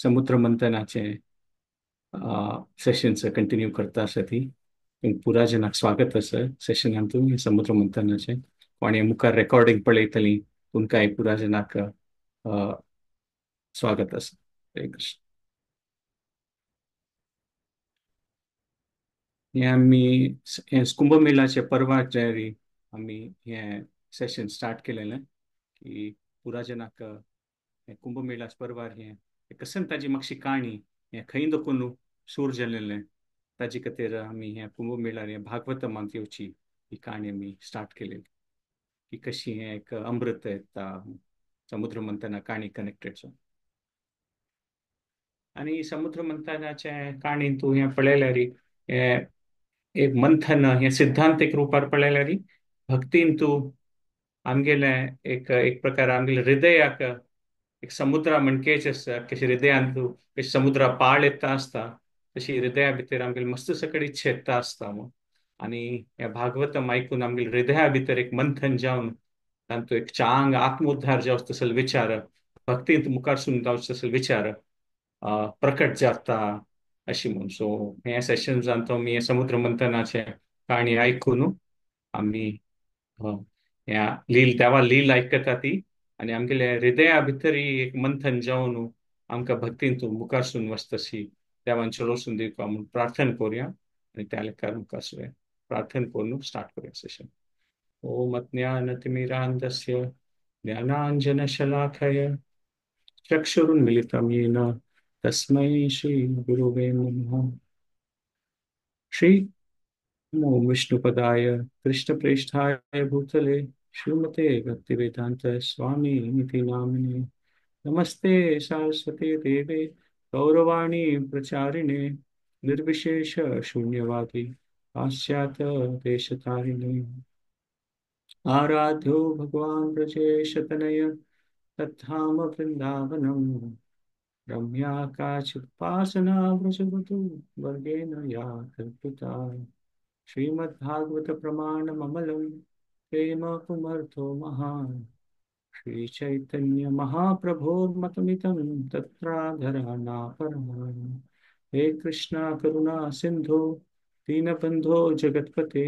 समुद्र मंथनाचे sessions continue करता आसती पुरा जनाक स्वागत आसा सेशनान तुम्ही समुद्र मंथनाचे कोणी मुखार रेकॉर्डिंग पळयतली तुमकां पुरा जनाक स्वागत आसा. हरे कृष्ण. हे आमी हे कुंभमेळाचे परवांच्यारी आमी हे सेशन स्टार्ट केलेलें की पुरा जनाक कुंभमेळाच परवार हे संताची मातशी काणी हे खंय दोकून सूर जाल्लेलें ताजे खातीर आमी हे कुंभमेळार हे भागवतमांत येवची ही काणी आमी स्टार्ट केलेली की कशी हे एक अमृत येता समुद्र मंथना काणी कनेक्टेड आणि समुद्र मंथनाचे काणी तूं हे पळयल्यार हे एक मंथन हे सिद्धांत एक रूपार पळयल्यार भक्तीन तूं आमगेले एक एक प्रकार आमगेले हृदयाक एक समुद्रा मणकेच आसता कशी हृदयान तूं कशी समुद्रा पाळ येता आसता तशी हृदया भितर आमगेली मस्त सकट इच्छा येता आसता आणि ह्या भागवतम आयकून आमगेल्या हृदया भितर एक मंथन जावन तांतू एक चांग आत्मोद्धार जावच तसले विचार भक्तींत मुखार सुन जावच तसले विचार प्रकट जाता अशी म्हणून सो हे सेशन जावन तो मी हे समुद्र मंथनाचे काणी आयकून आम्ही ह्या लील देवा लील आयकता ती आणि आमगेल्या हृदया भितर एक मंथन जावन आमकां भक्तींतून मुखार सुन वचतशी देवान चलोवसून दिवपा म्हणून प्रार्थना करूया आणि त्या लेखार मुखार सरूया. प्रार्थना करून स्टार्ट करूया सेशन. ओम अज्ञानतिमिरान्धस्य ज्ञानाञ्जनशलाखय चक्षुरुन्मिलितं येन तस्मै श्रीगुरुवे नमः. श्री नमो विष्णुपदाय कृष्णप्रेष्ठाय भूतले श्रीमते भक्तिवेदांत स्वामी इति नामिने. नमस्ते सरस्वती देवे गौरवाणी प्रचारिणे निर्विशेष शून्यवादी पाश्चात्य देशतारिणे. आराध्यो भगवान् ब्रजेशतनय तद्धाम वृन्दावनम् रम्या काचिदुपासना व्रजवतु वर्गेण या कल्पिता. श्रीमद्भागवत प्रमाणममलं प्रेम पुमर्थो महान् श्रीचैतन्य महाप्रभोर्मतमितं तत्राधरानापरान्. हे कृष्णा करुणा सिन्धो दीनबन्धो जगत्पते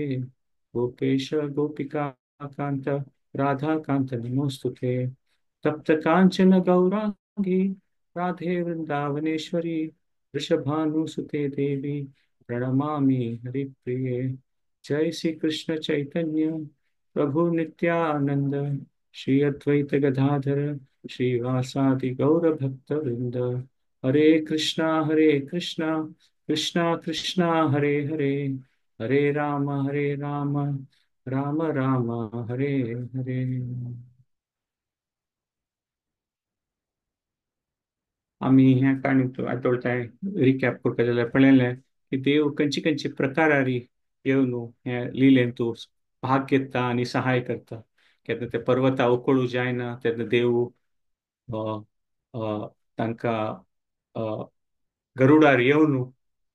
गोपेश गोपिका कान्त राधाकान्त नमोऽस्तुते. तप्त काञ्चन गौराङ्गी राधे वृन्दावनेश्वरी वृषभानुसुते देवी प्रणमामि हरिप्रिये. जय श्री कृष्ण चैतन्य प्रभु नित्यानंद श्री अद्वैत गदाधर श्रीवासादि गौर भक्त वृंद. हरे कृष्णा कृष्णा कृष्णा हरे हरे हरे राम राम राम हरे हरे. आम्ही ह्या काणीत आठवड्याय रिकॅप करता जाल्यार पळयलें की देव खंयची खंयची प्रकारारी येवन हे लिलेन तूं भाग घेता आनी सहाय करता. केन्ना ते पर्वता उखळू जायना तेन्ना देव अ, अ, तांकां गरुडार येवन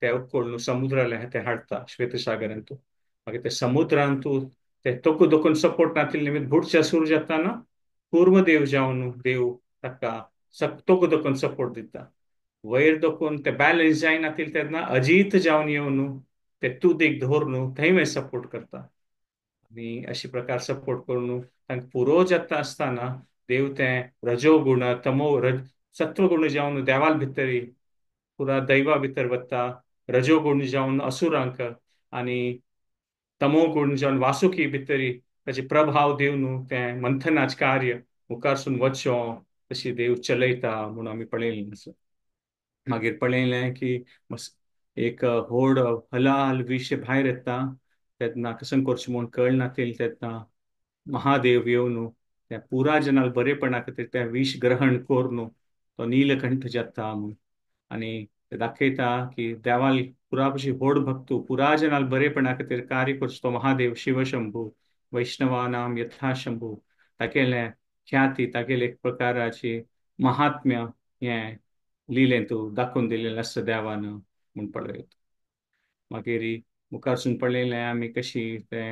ते उखळ समुद्राला ते हाडता श्वेतसागरान तूं मागीर ते समुद्रान तूं ते तोकू दोकून सपोर्ट नातिल्ले निमित्त बुडच्या सूर जाताना पूर्व देव जावन देव ताका तोकू दोकून सपोर्ट दिता. वयर दोकून ते बॅलन्स जायनातील तेन्ना अजीत जावन येवन ते तुदीक धरून थंय सपोर्ट करता आणि अशी प्रकार सपोर्ट करून तांकां पुरो जाता आसतना देव ते रजोगुण तमो सत्वगुण जावन देवाल भितर पुरा दैवा भितर वता. रजोगुण जावन असुरांक आणि तमोगुण जावन वासुकी भितर ताचे प्रभाव दिवन ते मंथनाच कार्य मुखारसून वचो तशी देव चलयता म्हणून आमी पळयलें आसा. मागीर पळयलें की एक व्हड हलाल विश भायर येता तेन्ना कसं करचें म्हूण कळनातील तेन्ना महादेव येवन त्या पुरा जनाल बरेपणा खातीर ते विश ग्रहण करून तो नीलकंठ जाता म्हूण आनी ते दाखयता की देवाल पुरा भशी व्हड भक्तू पुरा जनाल बरेपणा खातीर कार्य करचो तो महादेव शिवशंभू वैष्णवानाम यथाशंभू तागेले ख्याती तागेले एक प्रकाराची महात्म्य हे लिलें तूं दाखोवन दिलेलें आसता देवान म्हूण पळयत. मागीर मुखारसून पळयलें आमी कशी ते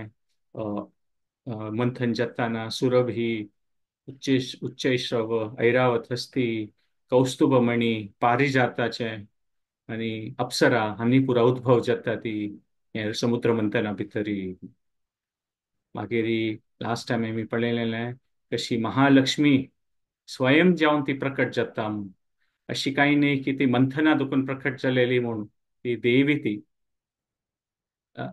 मंथन जाताना सुरभी उच्चैश्रव ऐरावत हस्ती कौस्तुभमणी, पारिजाताचे आणि अप्सरा हांनी पुरा उद्भव जाता ती हें समुद्र मंथना भितरी. मागीर लास्ट टायम आमी पळयलेलें कशी महालक्ष्मी स्वयं जावन ती प्रकट जाता म्हूण. अशी काही नाही की ती मंथना दुखून प्रकट जालेली म्हणून. ती देवी ती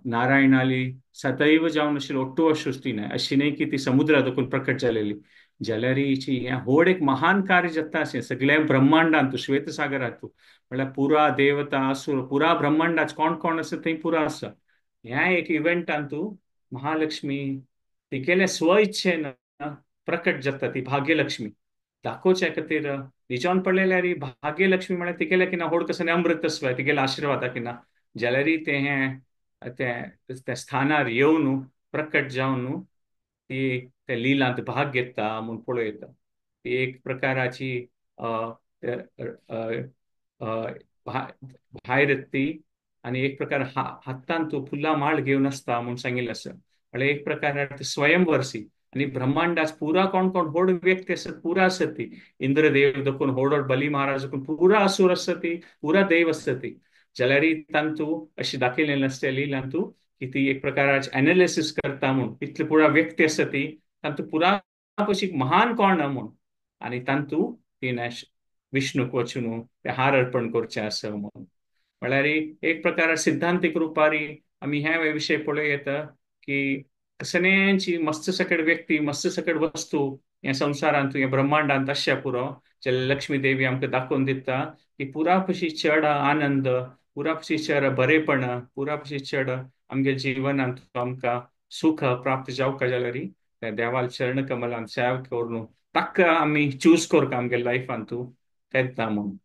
नारायणाली सदैव जावन अशी ओट्टू सृश्टी नाही अशी नाही की ती समुद्रा दुखून प्रकट जालेली. जाल्यार हिची हें व्हड एक महान कार्य जाता अशें सगळ्या ब्रह्मांडांत श्वेतसागरांत म्हणल्यार पुरा देवता असुर पुरा ब्रह्मांडाच कोण कोण आसा थंय पुरा आसा. ह्या एक इव्हेंटान तूं महालक्ष्मी तिगेले स्व इच्छेन प्रकट जाता ती भाग्यलक्ष्मी दाखोवचे खातीर. निजोन पळयल्यार ही भाग्यलक्ष्मी म्हळ्यार तिगेले किना व्हड कसं अमृतस्व तिगेले आशिर्वादा किना जाल्यार ते हें त्या स्थानार येवन प्रकट जावन ती त्या लिलांत भाग घेता म्हूण पळयता. ती एक प्रकाराची अ, अ, अ, अ, भा- भायर ती आणि एक प्रकार हातान तू फुला माळ घेवन आसता म्हणून सांगिल्लें आसा. म्हळ्यार एक प्रकार ती स्वयंवरसी आणि ब्रह्मांडाच पुरा कोण कोण व्हड व्यक्ती आसत पुरा आसत ती इंद्रदेव देखून व्हड बली महाराज देखून पुरा असुर आसत ती पुरा देव आसत ती. जाल्यार तांतू अशी दाखयलेली आसता लिलांतू की ती एक प्रकाराची एनालिसिस करता म्हणून इतली पुरा व्यक्ती आसत ती तांतू पुरा कशी महान कोण म्हूण आणि तांतू ती विष्णूक वचून ते हार अर्पण करचे आसा म्हणून. म्हळ्यार एक प्रकार सिद्धांतीक रुपारी आमी ह्या विषय पळय येता की कसनेची मस्त सकट व्यक्ती मस्त सकट वस्तू या संवसारांत या ब्रह्मांडांत आसच्या पुरो जाल्यार लक्ष्मी देवी आमकां दाखोवन दिता की पुरा कशी चड आनंद पुरा कशी चड बरेपण पुरा कशी चड आमगे जिवनांत आमकां सुख प्राप्त जावका जाल्यार त्या देवाल चरण कमलांत सेवा करून ताका आमी चूज करता आमगे लायफांत तेंता म्हणून.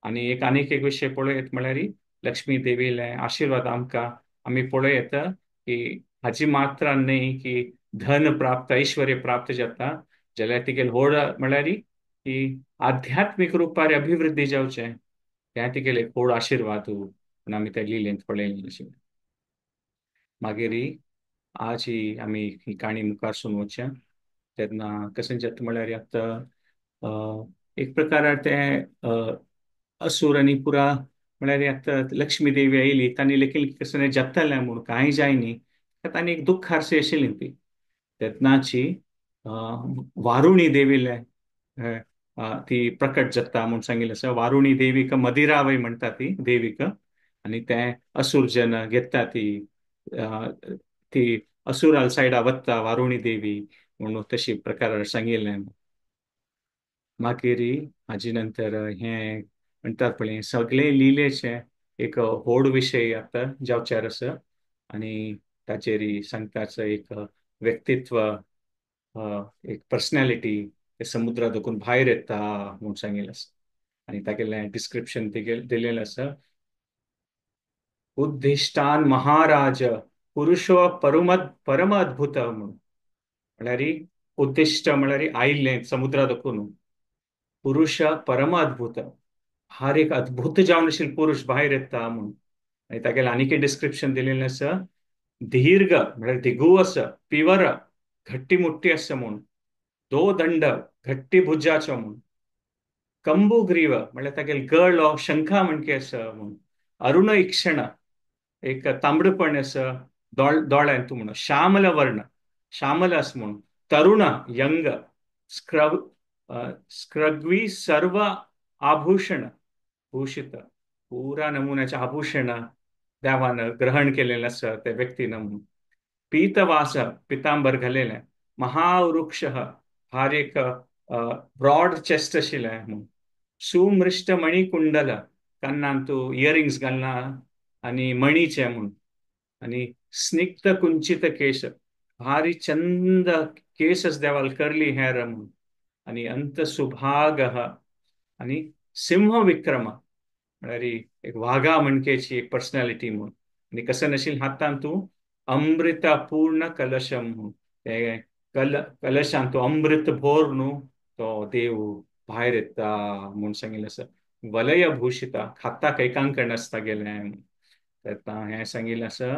आणि आनीक एक विषय पळयत म्हळ्यार लक्ष्मी देवीले आशीर्वाद आमकां आमी पळयत की हाची मात्र न्हय की धन प्राप्त ऐश्वर्य प्राप्त जाता जाल्यार तिगेले व्हड म्हळ्यार की आध्यात्मिक रुपार अभिवृद्धी जावचें त्या तिगेले एक व्हड आशीर्वाद म्हूण आमी त्या लिलेंत पळयलें अशें. मागीर आज आमी ही काणी मुखार सुनोवच्या तेन्ना कशें जाता म्हळ्यार आतां एक प्रकार ते असुर आनी पुरा म्हळ्यार आतां लक्ष्मी देवी आयली तांणी लेकीन कसं जातालें म्हूण कांय जायनी तांणी एक दुख्ख हारशी आशिल्ली ती तेन्नाची वारुणी देवीले ती प्रकट जाता म्हूण सांगिल्लें आसा. वारुणी देवीक मदिरावय म्हणटा ती देवीक आणि ते असुर जन घेता ती अ, ती असुराल सायडा वत्ता वारुणी देवी म्हणून तशी प्रकार सांगिल्लें. मागीर हाजे नंतर हे म्हणटात पळय सगळे लिलेचे एक व्हड विशय आता जावचार आसा आणि ताचेर सांगताच एक व्यक्तित्व एक पर्सनॅलिटी ते समुद्रा देखून भायर येता म्हणून सांगिल्लें आसा. आणि तागेलें डिस्क्रिप्शन दिलेलें आसा. उद्दिष्टान महाराज पुरुषो परम अद्भुत म्हणून म्हळ्यार उद्दिष्ट म्हळ्यार आयिल्लें समुद्रा देखून पुरुष परम अद्भुत हर एक अद्भुत जावन आशिल्लो पुरुष भायर येता म्हणून. आनी तागेलें आनीक डिस्क्रिप्शन दिलेलें आसा. दीर्घ म्हळ्यार दिगू आसा पिवर घट्टी मुट्टी आसा म्हूण दो दंड घट्टी भुजाचो म्हूण कंबुग्रीव म्हळ्यार तागेले गळ शंखा म्हणके आसा म्हूण अरुण इक्षण एक तांबडपण आसा दोळ्यांत म्हूण श्यामल वर्ण श्यामल आस म्हूण तरुण यंग स्क्रब स्क्रग्वी सर्व आभूषण भूषित पुरा नमुन्याचे आभूषण देवान ग्रहण केलेलं आसा त्या व्यक्तीनं म्हणून पीतवास पितांबर घालेलें महावृक्ष हार एक ब्रॉड चेस्ट आशिल्लें म्हणून सुमृष्ट मणिकुंडल कान्नांत तूं इयरिंग्स घालना आणि मणीचे म्हणून आणि स्निग्ध कुंचित केश भारी चंद केसस देवाल कर्ली हेर म्हणून आणि अंत सुभाग आणि सिंह विक्रम म्हळ्यार एक वाघा म्हणकेची एक पर्सनॅलिटी म्हणून आणि कसं नाशिल हातान तूं अमृतपूर्ण कलशम म्हणून ते कलशान तूं अमृत भोर न्हू तो देव भायर येता म्हणून सांगिल्लें आसा. वलय भूषिता खाता कैकांकण आसता गेलें तेन्ना हें सांगिल्लें आसा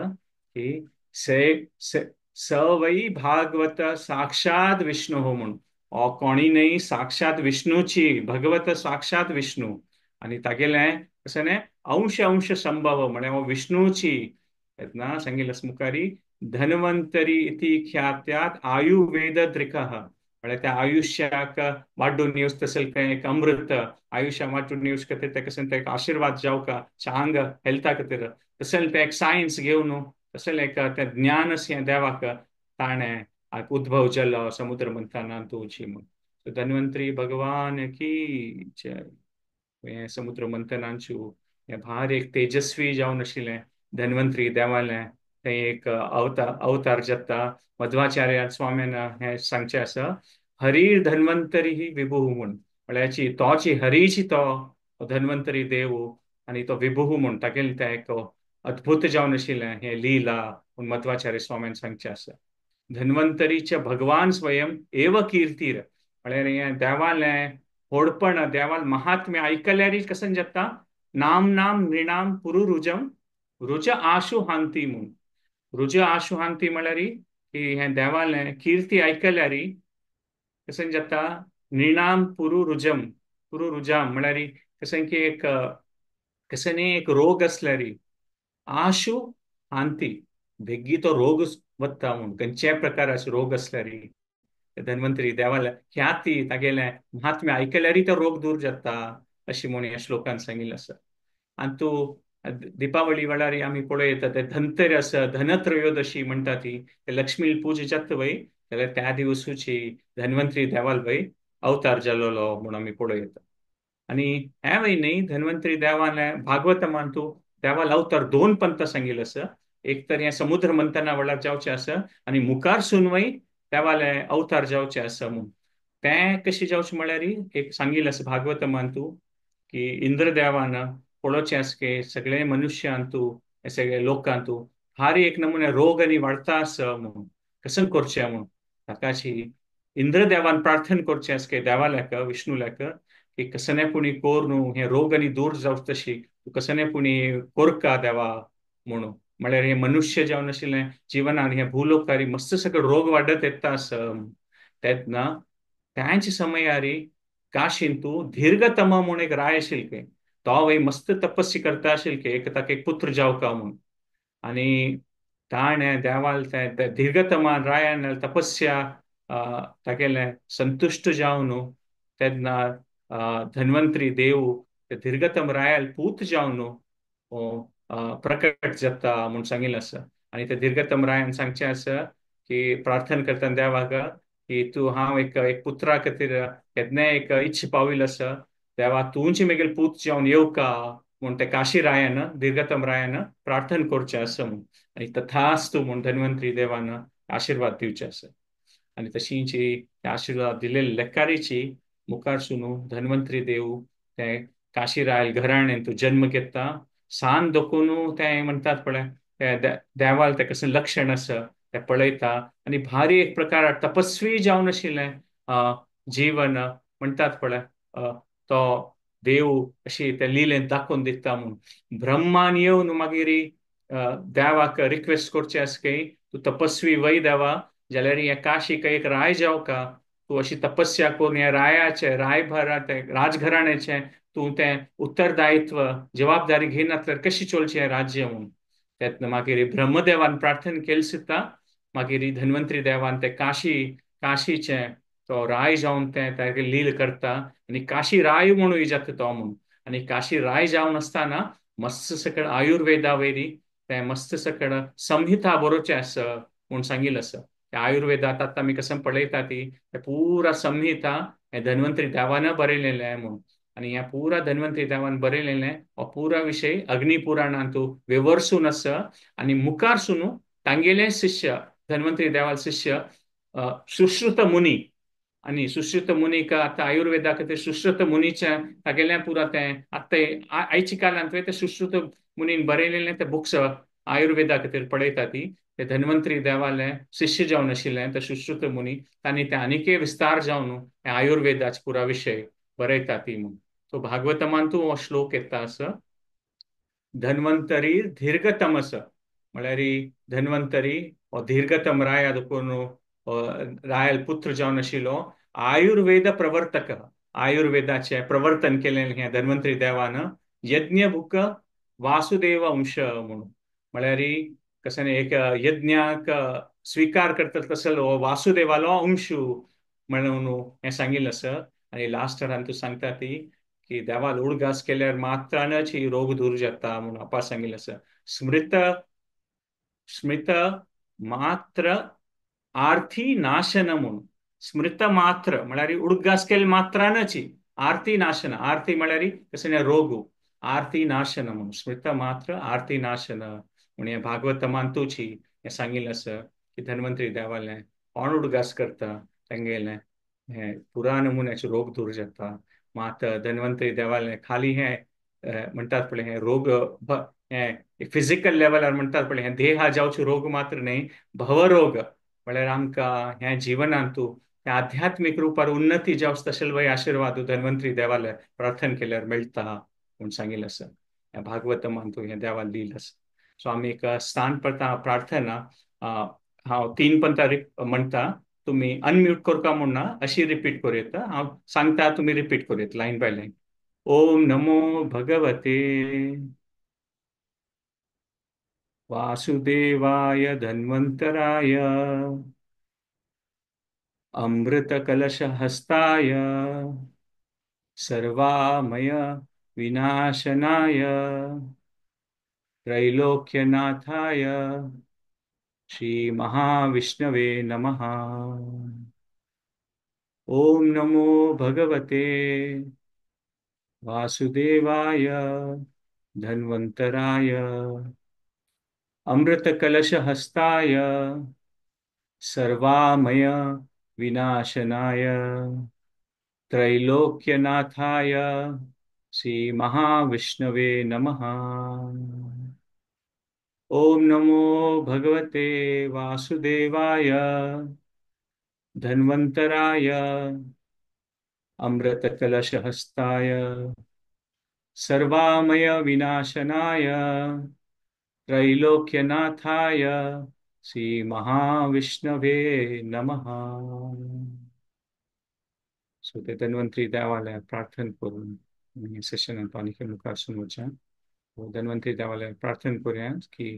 की से स वै भागवत साक्षात विष्णू म्हणून हो कोणी नाही साक्षात विष्णूची भगवत साक्षात विष्णू आणि तागेलें कसं ने अंश अंश संभव म्हणे हो विष्णूची ना सांगितलं मुखारी धन्वंतरी इति ख्यात्यात आयुर्वेद दृकः म्हणजे त्या आयुष्याक वाढून येऊस तसेल काय एक अमृत आयुष्य वाढून येऊस का ते कसं ते एक आशीर्वाद जाऊ का चांग हेल्था खातीर तसेल ते एक सायन्स घेऊन तसेल एक त्या ज्ञान देवाक ताणे उद्भव जल समुद्र मंथना तुझी मग धन्वंतरी भगवान की जय हे समुद्र मंथनांचू हे भार एक तेजस्वी जावन आशिल्लें धन्वंतरी देवालें थंय एक अवतार जाता मध्वाचार्य स्वाम्यान हे सांगचे आसा हरी धन्वंतरी ही विभू म्हूण म्हळ्याची तोची हरीची तो धन्वंतरी देव आणि तो विभू म्हूण तागेले ते एक अद्भुत जावन आशिल्लें हे लीला म्हूण मध्वाचार्य स्वाम्यान सांगचे आसा धन्वंतरीचे भगवान स्वयं एव कीर्तीर म्हळ्यार हे देवालें होडपण देवाल महात्म्य ऐकल्यारी कसं जाता नाम नाम नृणाम पुरु रुजम रुज आशु हांती म्हणून रुज आशु हांती म्हळ्यार की हे देवालें कीर्ती ऐकल्यारी कसं जाता नृणाम पुरु रुजाम म्हळ्यार कसं की एक कसं न्ही एक रोग असल्यारी आशु हांती बेगी तो रोग वता म्हणून खंयच्याय प्रकाराचो रोग असल्यारी धन्वंतरी देवाला ख्याती तागेले महात्म्य ऐकल्यारी तो रोग दूर जाता अशी म्हणून या श्लोकान सांगिल्लें आसा आणि तू दिपावली वेळार आमी पळयता ते धनतेरस धनत्रयोदशी म्हणटा ती ते लक्ष्मी पूजा जाता वय जाल्यार त्या दिवसूची धन्वंतरी देवाल वय अवतार जाल्लो म्हणून आमी पळयता आणि ह्या वय न्ही धन्वंतरी देवाले भागवतमान तू देवाल अवतार दोन पंथ सांगिल्ले आसा एक तर हे समुद्र मंथना वेळार जावचे आसा आणि मुखार सून वय देवाले अवतार जावचे आसा म्हणून ते कशें जावचें म्हळ्यार एक सांगिल्लें आसा भागवतमान तू की इंद्रदेवान पळोवचें आसा की सगळे मनुष्यांतू हे सगळे लोकांतू हार एक नमुने रोग आनी वाडटा आसा म्हणून कसं करचें म्हणून ताकाची इंद्रदेवान प्रार्थना करचें आसा की देवाल्याक विष्णुल्याक की कसनेपुणी कोर न्हू हे रोग आनी दूर जावं तशी तूं कसनेपुणी कोरका देवा म्हणून म्हळ्यार हे मनुष्य जावन आशिल्लें जिवनान हे भूलोकारी मस्त सगळे रोग वाडत येता आसा तेन्ना त्यांच्या समयारी काशीन तू दीर्घतम म्हणून एक राय आशिल के तो वय मस्त तपस्या करता आशिल के एक ताका एक पुत्र जावका म्हणून आणि ताणे देवाल ते दीर्घतमान रायान तपस्या तागेले संतुष्ट जावन तेन्ना धन्वंतरी देव ते दीर्घतम रायाल पूत जावन प्रकट जाता म्हणून सांगिल्लें आसा आणि ते दीर्घतम रायान सांगचें आसा की प्रार्थना करतना देवाक की तू हांव एक पुत्रा खातीर केन्नाय एक इच्छा पाविल आसा देवा तुमची मेगेल पूत जावन येवका म्हूण ते काशी रायान दीर्घतम रायान प्रार्थना करचें आसा म्हूण आणि तथास्तु म्हूण धन्वंतरी देवान आशीर्वाद दिवचे आसा आणि तशींची आशीर्वाद दिलेली लेकारीची मुखार सुनू धन्वंतरी देव ते काशी रायल घराण्यान तू जन्म घेता सान दोखून ते म्हणटात पळय देवाल ते कसं लक्षण आसा ते पळयता आणि भारी एक प्रकार तपस्वी जावन आशिल्लें जीवन म्हणटात पळय तो देव अशी ते लिलेन दाखोवन दिता म्हणून ब्रह्मान येवन मागीर देवाक रिक्वेस्ट करचें आसा की तूं तपस्वी वय देवा जाल्यार हे काशीक एक राय जावका तूं अशी तपस्या करून हे रायाचे रायभर ते राजघराण्याचे तूं तें उत्तरदायित्व जबाबदारी घेनासल्यार कशी चलचें हें राज्य म्हणून तेन्ना मागीर ब्रह्मदेवान प्रार्थना केली सुद्दां मागीर धन्वंतरी देवान ते काशीचे तो राय जावन ते लील करता आणि काशी राय म्हणून जाता तो म्हणून आणि काशी राय जावन आसतना मस्त सकळ आयुर्वेदा वयरी ते मस्त सकळ संहिता बरोवचे आसा म्हणून सांगिल्लें आसा त्या आयुर्वेदांत आतां आमी कसं पळयता ती पुरा संहिता हे धन्वंतरी देवान बरयलेलें म्हणून आणि ह्या पुरा धन्वंतरी देवान बरयलेलें हो पुरा विशय अग्निपुराणांत विवर्सून आसा आणि मुखार सुनू तांगेले शिष्य धन्वंतरी देवाल शिष्य सुश्रुत मुनी आणि सुश्रुत मुनीक आतां आयुर्वेदा खातीर सुश्रुत मुनीचे तागेलें पुरा तें आतां आयच्या काळांत ते सुश्रुत मुनीन बरयलेलें ते बुक्स आयुर्वेदा खातीर पळयता ती ते धन्वंतरी देवाले शिष्य जावन आशिल्लें ते सुश्रुत मुनी तांणी ते आनिकय विस्तार जावन हे आयुर्वेदाचे पुरा विशय बरयता ती म्हणून सो भागवतमान तूं हो श्लोक येता आसा धन्वंतरी दीर्घतमस म्हळ्यार धन्वंतरी हो दीर्घतम राय करून रायल पुत्र जावन आशिल्लो आयुर्वेद प्रवर्तक, आयुर्वेदाचे प्रवर्तन केलेले हे धन्वंतरी देवानं यज्ञभुक वासुदेव अंश म्हणून म्हळ्यार कसं एक यज्ञाक स्वीकार करतात तसं वासुदेवालो अंश म्हणून हे सांगितलं असं. आणि लास्टार तू सांगता ती की देवाला उडगास केल्यार मात्रानच ही रोग दूर जाता म्हणून आपा सांगितलं असं. स्मृत स्मृत मात्र आर्थी नाशन म्हणून. स्मृत मात्र म्हळ्यार उडगास केल मात्रानच आरती नाशन. आरती म्हळ्यार कसं रोग आरती नाशन म्हणून स्मृत मात्र आरती नाशन म्हणून हे भागवत मानतूची हे सांगितलं असं की धन्वंतरी देवाले कोण उडगास करता तेंगेले हे पुरा नमुन्याचे रोग दूर जाता. मात धन्वंतरी देवाले खाली हे म्हणतात पळय हे रोग हे फिजिकल लेवलार म्हणतात पळय हे देहा जावचे रोग मात्र नाही, भवरोग म्हळ्यार आमकां ह्या जिवनांतू ह्या आध्यात्मिक रुपार उन्नती जावच तशें वय आशीर्वाद धन्वंतरी देवाले प्रार्थना केल्यार मेळटा म्हणून सांगितलं असं. ह्या भागवतमान तू हे देवाला लिहिलं असं. सो आम्ही एक स्थान पडता प्रार्थना हांव 3 पंथा म्हणटा, तुम्ही अनम्यूट करता म्हणून ना अशी रिपीट करूं हांव सांगता तुम्ही रिपीट करूं लाईन बाय लाईन. ओम नमो भगवते वासुदेवाय धन्वन्तराय अमृतकलशहस्ताय सर्वामय विनाशनाय त्रैलोक्यनाथाय श्रीमहाविष्णवे नमः. ओम नमो भगवते वासुदेवाय धन्वन्तराय अमृतकलशहस्ताय सर्वामय विनाशनाय त्रैलोक्यनाथाय श्रीमहाविष्णवे नमः. ओम नमो भगवते वासुदेवाय धन्वन्तराय अमृतकलशहस्ताय सर्वामय विनाशनाय त्रैलोक्यनाथाय श्रीमहाविष्णवे नमः. सो ते धन्वंतरी देवालय प्रार्थना करून सेशन पाणी मुखार सुनवच्या. धन्वंतरी देवालय प्रार्थना करूया की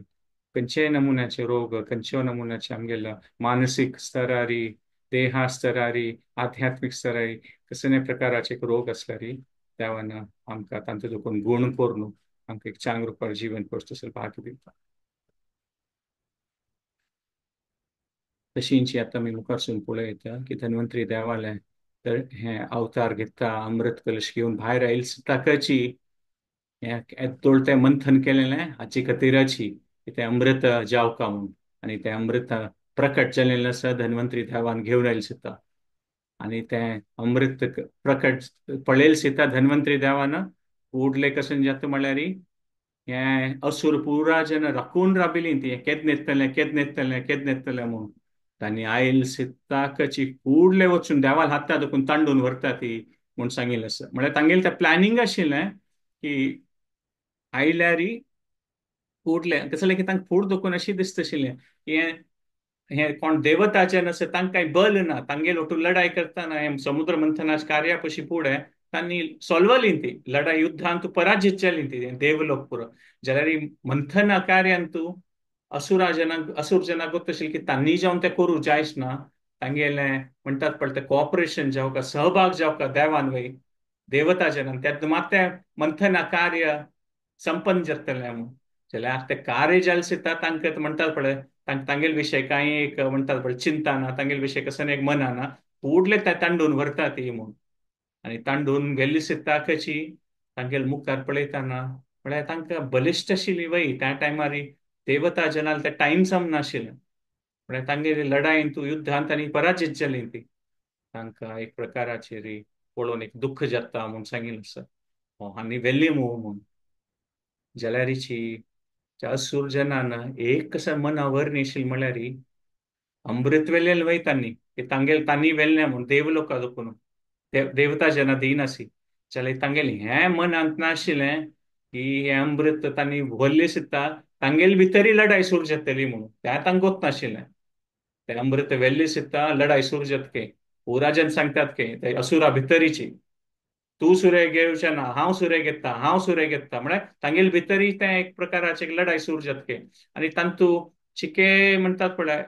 खंयचे नमुन्याचे रोग खंयच्यो नमुन्याचे आमगेल्या मानसिक स्तरारी देहा स्तरारी आध्यात्मिक स्तरारी कसले प्रकाराचे रोग असल्यारी देवान आमकां तांचो देखून गुण करून आमकां एक चांग रुपार जीवन करचो तसं भाग दिता. तशींची आता मी मुखारसून पळयता की धन्वंतरी देवालय तर हे अवतार घेता अमृत कलश घेऊन भायर आयिल्ल ताकाची तोळते मंथन केलेले हाची खातीराची ते अमृत जावका म्हणून. आणि ते अमृत प्रकट जाल्लें आसा धन्वंतरी देवान घेवन आयिल्ले सीता. आणि ते अमृत प्रकट पळयले सीता धन्वंतरी देवान फुडले कशें जाता म्हळ्यार हे असुर पुरा जन राखून राबिली ती केद नेतले म्हणून. तांणी आयल सीताकची फुडले वचून देवाला हाता देखून तांडून व्हरता ती म्हूण सांगिल्लें आसा. म्हळ्यार तांगेलें तें प्लॅनिंग आशिल्लें की आयल्यारी फुडले कसले की तांकां फूड देखून अशी दिसता आशिल्लें की हे कोण देवताचे नसे तांकां काही बल ना तांगेल ओटू लढाई करताना हे समुद्र मंथनाच कार्या पशी पुढे तांणी सॉल्वली ती लढाई युद्धांत पराजित जाली ती देवलोक पुरो. जाल्यार मंथन कार्यांत असुर जनाक गोत आशिल्लें की तांणी जावन ते करूं जायच ना. तांगेले म्हणटात पळय ते कॉपरेशन जावका सहभाग जावका देवान वय देवता जनान त्यात मात ते मंथन कार्य संपन्न जातलें म्हणून. जाल्यार ते कार्य जालें सीता तांकां म्हणटात पळय तांगेल विषय काही एक म्हणतात पळय चिंता ना तांगेल विषय कसं एक मना ना फुडले ते तांडून व्हरता ती म्हणून. आणि तांडून गेल्ली सीता कशी तांगेल मुखार पळयताना म्हळ्यार तांकां बलिश्ट आशिल्ली वय त्या टायमार देवता जनाल ते टायम नाशिल्लें. म्हळ्यार तांगेली लढाईन तूं युद्धांत आनी पराजीत जाली ती तांकां एक प्रकाराचेर पळोवन एक दुःख जाता म्हूण सांगिल्लें आसा. आनी वेल्ली म्हणून जाल्यारीची असुर जनान एक कसं मना वर नेशील म्हळ्यार अमृत वेल्लें वय तांणी वेल्लें म्हणून देवलोका देखून देवता जना दिनासी. जाल्यार तांगेल हें मनांत नाशिल्लें की हे अमृत तांणी व्हरलें सीता तांगेल भितरी लढाई सुरू जातली म्हणून त्या तांकां गोत नाशिल्लें. ते अमृत वेल्लें सीता लढाई सुरू जातके पुराजन सांगतात की ते असुरा भितरीची तूं सुरे घेवचे ना हांव सुरे घेता हांव सुरे घेता म्हळ्यार तांगेल भितरी ते एक प्रकाराचे लढाई सुरू जातके आनी तांतू चिके म्हणटात पळय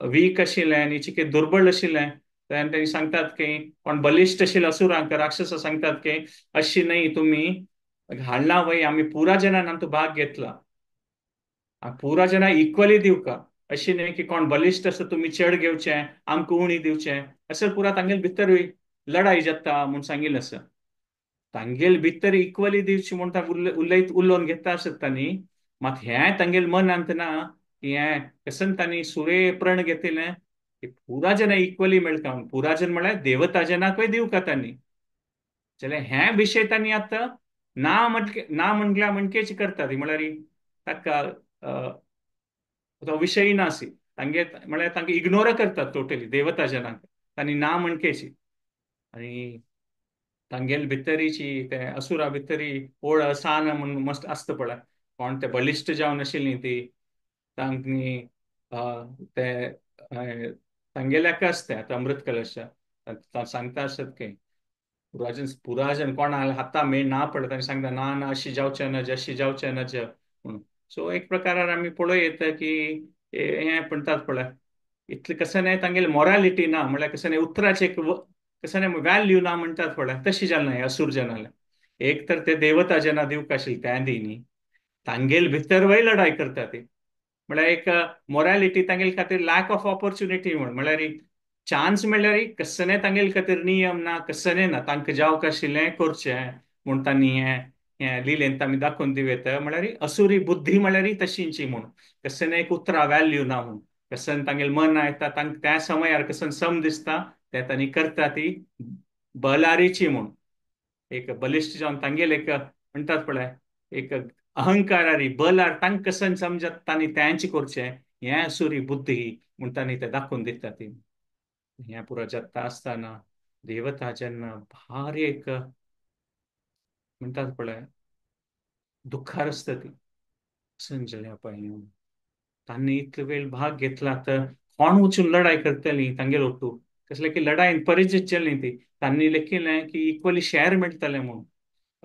वीक आशिल्लें आनी चिके दुर्बळ आशिल्लें तेणी सांगतात की कोण बलिश्ट आशिल्लो असुरांक राक्षस सांगतात की अशी नाही तुम्ही हाडला वय आम्ही पुरा जनान आमचो भाग घेतला पुरा जना इक्वली दिवका अशी न्ही की कोण बलिश्ट आसा तुमी चड घेवचें आमकां उणी दिवचें असं पुरा तांगेल भितर लढाई जाता म्हूण सांगिल्लें आसा तांगेल भितर इक्वली दिवची म्हूण उलयत उलोवन घेता आसत तांणी मात हें तांगेल मनांत ना की हें कसन तांणी सुरे प्रण घेतिल्लें की पुरा जना इक्वली मेळटा म्हूण पुरा जन म्हळ्यार देवता जनाकय दिवका तांणी जाल्यार हे विशय तांणी आतां ना म्हटल्या म्हणकेच करता ती म्हळ्यार ताका तो विशय ना सी तांगे म्हळ्यार तांकां इग्नोर करतात टोटली देवता जनांक तांणी ना म्हणकेची आनी तांगेल भितरीची ते असुरा भितरी ओळ सान म्हणून मस्त आसता पळय कोण ते बलिश्ट जावन आशिल्लीं ती तांणी ते तांगेले आसता आतां अमृत कलश सांगता आसत की पुराजन कोण हाता मेळ ना पडता तांणी सांगता ना ना अशी जावचें नज अशी जावचें नज म्हणून सो एक प्रकारान आमी पळयत की हे म्हणटात पळय इतलें कसं नाही तांगेली मॉरालिटी ना म्हळ्यार कसं नाही उतराचे कसं नाही व्हॅल्यू ना म्हणटात पळय तशी जालें ना असुर जनाले एक तर ते देवता जना दिवक आशिल्ले त्या दिनी तांगेल भितर वय लढाई करता ती म्हळ्यार एक मॉरॅलिटी तांगेल खातीर लॅक ऑफ ऑपॉर्च्युनिटी म्हळ्यार चान्स म्हणल्यार कसले तांगेल खातीर नियम ना कसले ना तांकां जावक आशिल्लें करचें म्हूण तांणी हें लिलेंत आमी दाखोवन दिवेत म्हळ्यार असुरी बुद्धी म्हळ्यार तशींची म्हूण कसले एक उतरां व्हॅल्यू ना म्हूण कसन तांगेल मन आयता तांकां त्या समयार कसन सम दिसता ते तांणी करता ती बलारीची म्हूण एक बलिश्ट जावन तांगेल एक म्हणटात पळय एक अहंकारारी बलार तांकां कसन समजत तांणी त्यांची करचें हें असुरी बुद्धी म्हूण तांणी ते दाखोवन दिता ती हें पुरो जाता आसतना देवता जेन्ना भारी एक म्हणटात पळय दुख्खार आसता ती संजय पळय तांणी इतलो वेळ भाग घेतला तर कोण वचून लढाई करतली तांगेर ओटू कसले की लढाईन परिजीत जाली ती तांणी लेखिल्लें की इक्वली शेअर मेळटले म्हणून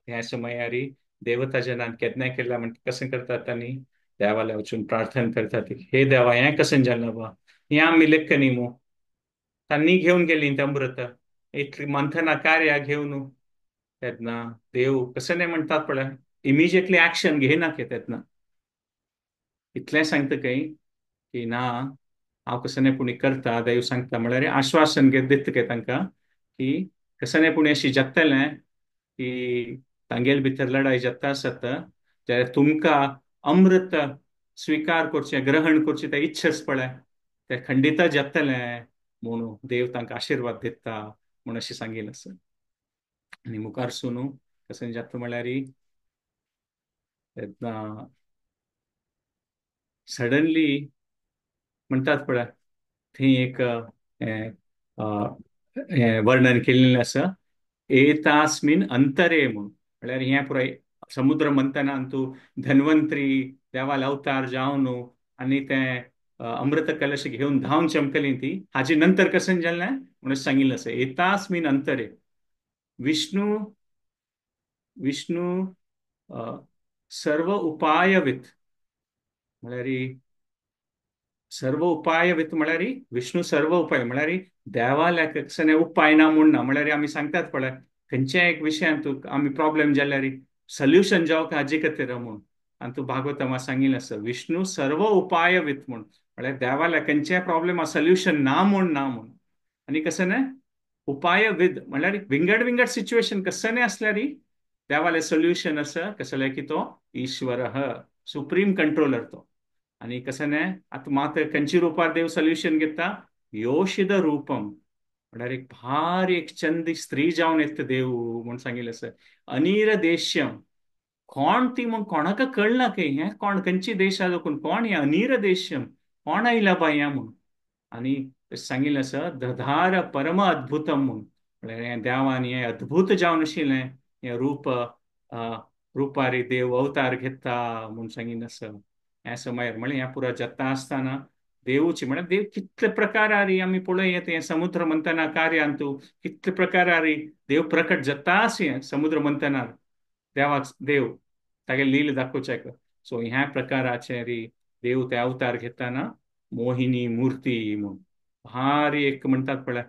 ह्या समयारी देवता जनान केदनाय केला म्हणजे कसं करतात तांणी देवाला वचून प्रार्थना करतात हे देवा हें कसं जालें बा हें आमी लेख न्ही मू तांणी घेवन गेली ते अमृत इतली मंथना कार्या घेवन तेदना देव कसं नाही म्हणतात पळय इमिजिएटली ऍक्शन घेयना के तेदना इतलें सांगता काय की ना हांव कसलेपणी करता देव सांगता म्हळ्यार आश्वासन दिता के तांकां की कसलेपणी अशी जातलें की तांगेल भितर लढाई जाता आसत जाल्यार तुमकां अमृत स्विकार करचें ग्रहण करचें ते इच्छस पळय ते खंडित जातलें म्हणून देव तांकां आशिर्वाद दिता म्हूण अशें सांगिल्लें आसा आनी मुखार सुनू कसं जाता म्हळ्यार सडनली म्हणटात पळय थंय एक वर्णन केलेलें आसा एतास्मिन अंतरे म्हणून म्हळ्यार हें पुराय समुद्र मंथना तूं धन्वंतरी देवाल अवतार जावन आनी ते अमृत कलश घेवन धांवन चमकली ती हाजे नंतर कसं जालें म्हणून सांगिल्लें आसा एतास्मिन अंतरे विष्णू विष्णू सर्व उपायवित म्हळ्यार सर्व उपाय वित म्हळ्यार विष्णू सर्व उपाय म्हळ्यार देवाल्या कसले उपाय ना म्हूण ना म्हळ्यार आमी सांगतात पळय खंयच्या एक विशयान तूं आमी प्रॉब्लेम जाल्यार सोल्युशन जावक हाजे खातीर म्हूण आनी तूं भागवतामा सांगिल्लें आसा विष्णू सर्व उपाय वित म्हूण म्हळ्यार देवाल्या खंयच्याय प्रॉब्लेमा सोल्युशन ना म्हूण आनी कसं न्हय उपाय विद म्हळ्यार विंगड विंगड सिच्युएशन कसं असल्यार देवाले सोल्युशन आसा कसले की तो ईश्वर सुप्रीम कंट्रोलर तो आणि कसं नाही आता मात्र खंयची रुपार देव सोल्युशन घेता योशिद रूपम म्हळ्यार एक भारी एक चंदी स्त्री जावन येता देव म्हूण सांगिल्लें आसा अनिर देश्यम कोण ती म्हूण कोणाक कळना की हें कोण खंयची देशा लोकून कोण हें अनिर देश्यम कोण आयला बाय म्हूण आनी सांगिल्लें आसा दधार परम अद्भुतम म्हूण म्हळ्यार हें देवान हें अद्भुत जावन आशिल्लें हें रुपारी देव अवतार घेता म्हूण सांगिल्लें आसा ह्या समयार म्हळ्यार ह्या पुरा जाता आसतना देवची म्हणा देव कितले प्रकार आरी आमी पळय येते समुद्र मंथना कार्यान तूं कितले प्रकार आरी देव प्रकट जाता समुद्र मंथनार देवाच देव तागे लील दाखोवचेक सो ह्या प्रकाराचे री देव ते अवतार घेताना मोहिनी मूर्ती म्हूण भारी एक म्हणटात पळय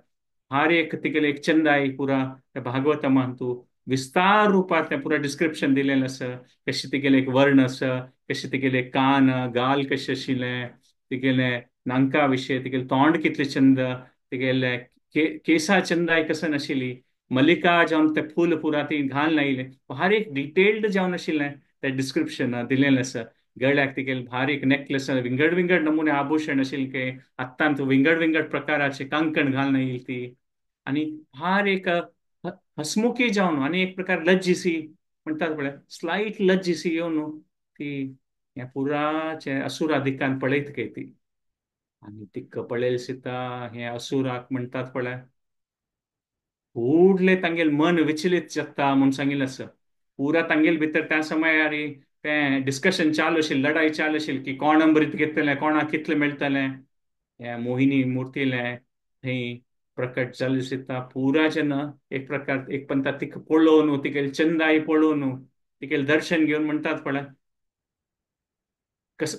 भारी एक तिगेले एक चंदाई पुरा त्या भागवतमान तूं विस्तार रुपात तें पुरा डिस्क्रिप्शन दिलेलें आसा कशें तिगेले एक वर्ण आसा कशें तिगेले कान गाल कशें आशिल्ले तिगेले नांका विशय तिगेले तोंड कितले चंद तिगेले केसां चंदाई कसं नाशिल्ली मल्लिका जावन ते फूल पुरा ती घाल लायले भारी एक डिटेल्ड जावन आशिल्लें तें डिस्क्रिप्शन दिलेलें आसा गळ्याक तिगेले भारी एक नेकलेस विंगड विंगड नमुने आभूषण आशिल्ले आत्तांत विंगड विंगड प्रकाराचे कांकण घालून येईल ती आणि फार एक हसमुखी जावन आणि एक प्रकार लज्जिसी म्हणतात पळय स्लाइट लज्जिसी येवन ती या पुराचे असुराधिकान पळयत काय ती आणि तिक पळयल सिता हे असुराक म्हणतात पळय फुडले तांगेल मन विचलित जाता म्हणून सांगिल्लें आसा पुरा तांगेल भितर त्या समयार तें डिस्कशन चालू आशिल्लें लढाई चालू आशिल्ली की कोण अमृत घेतलें कोणाक कितलें मेळटलें हे मोहिनी मूर्तीले थंय प्रकट जाले दिसता पुरा जेन्ना एक प्रकार एक पंथा तिका पळोवन तिगेले चंदाई पळोवन तिगेले दर्शन घेवन म्हणटात पळय